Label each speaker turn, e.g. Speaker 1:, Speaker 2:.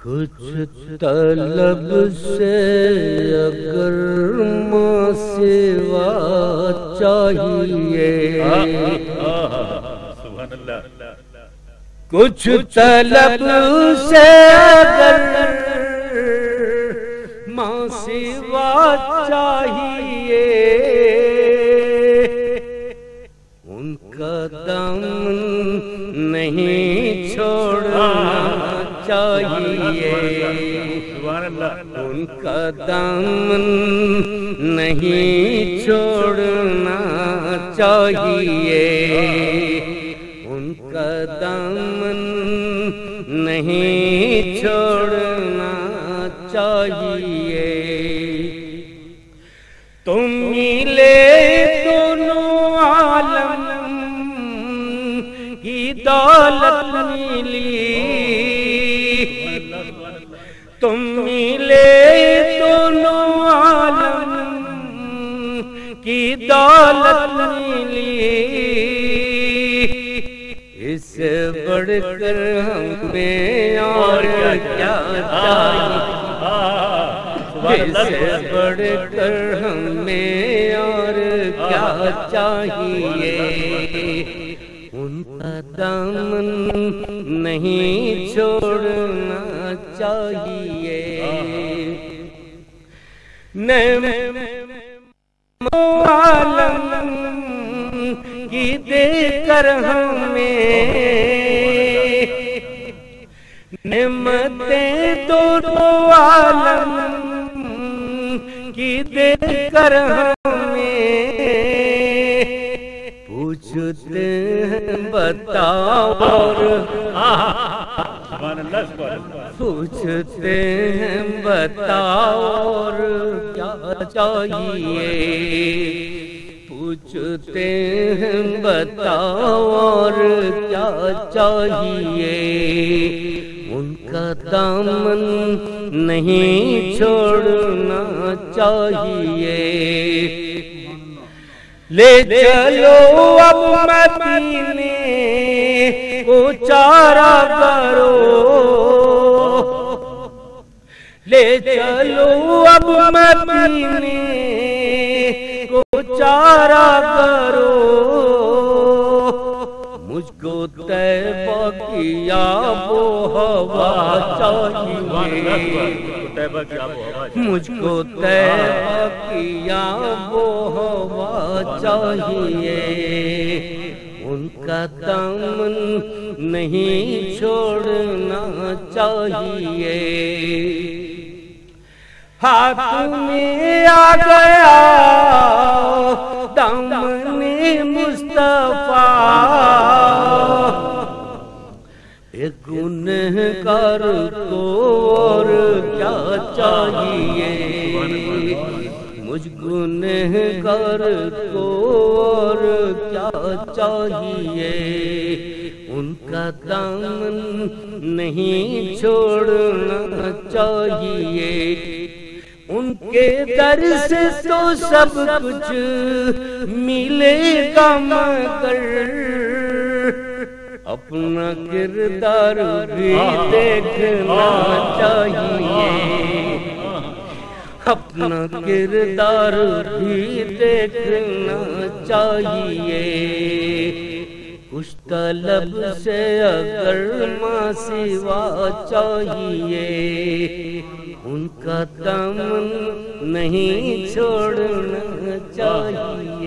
Speaker 1: کچھ طلب سے اگر ماں سوا چاہیے، کچھ طلب سے اگر ماں سوا چاہیے، ان کا دامن نہیں چھوڑنا چاہیے، ان کا دامن نہیں چھوڑنا چاہیے، ان کا دامن نہیں چھوڑنا چاہیے۔ تم ملے دونوں عالم کی دولت ملی، تم ملے دونوں عالم کی دولت ملی، اس سے بڑھ کر ہمیں اور کیا چاہیے، اس سے بڑھ کر ہمیں اور کیا چاہیے، ان کا دامن نہیں چھوڑنا چاہیے۔ عالم کی دے کر ہمیں نعمتیں دونوں عالم کی دے کر ہمیں پوچھتے ہیں بتاؤ اور پوچھتے ہیں بتاؤ اور کیا چاہیے، پوچھتے ہیں بتاؤ اور کیا چاہیے، ان کا دامن نہیں چھوڑنا چاہیے۔ لے چلو اب مدینے کو چارہ کرو، لے چلو اب مدینے کو چارہ کرو، مجھ کو طیبہ کی آب و ہوا چاہیے، مجھ کو طیبہ کی آب و ہوا چاہیے، ان کا دامن نہیں چھوڑنا چاہیے۔ ہاتھ میں آ گیا دامن مصطفیٰ، ایک گنہگار کو اور کیا چاہیے، مجھ گنہگار کو اور کیا چاہیے، ان کا دامن نہیں چھوڑنا چاہیے، ان کے در سے تو سب کچھ ملے گا مگر اپنا کردار بھی دیکھنا چاہیے، اپنا کردار بھی دیکھنا چاہیے، کچھ طلب سے اگر ماں سوا چاہیے، ان کا دامن نہیں چھوڑنا چاہیے۔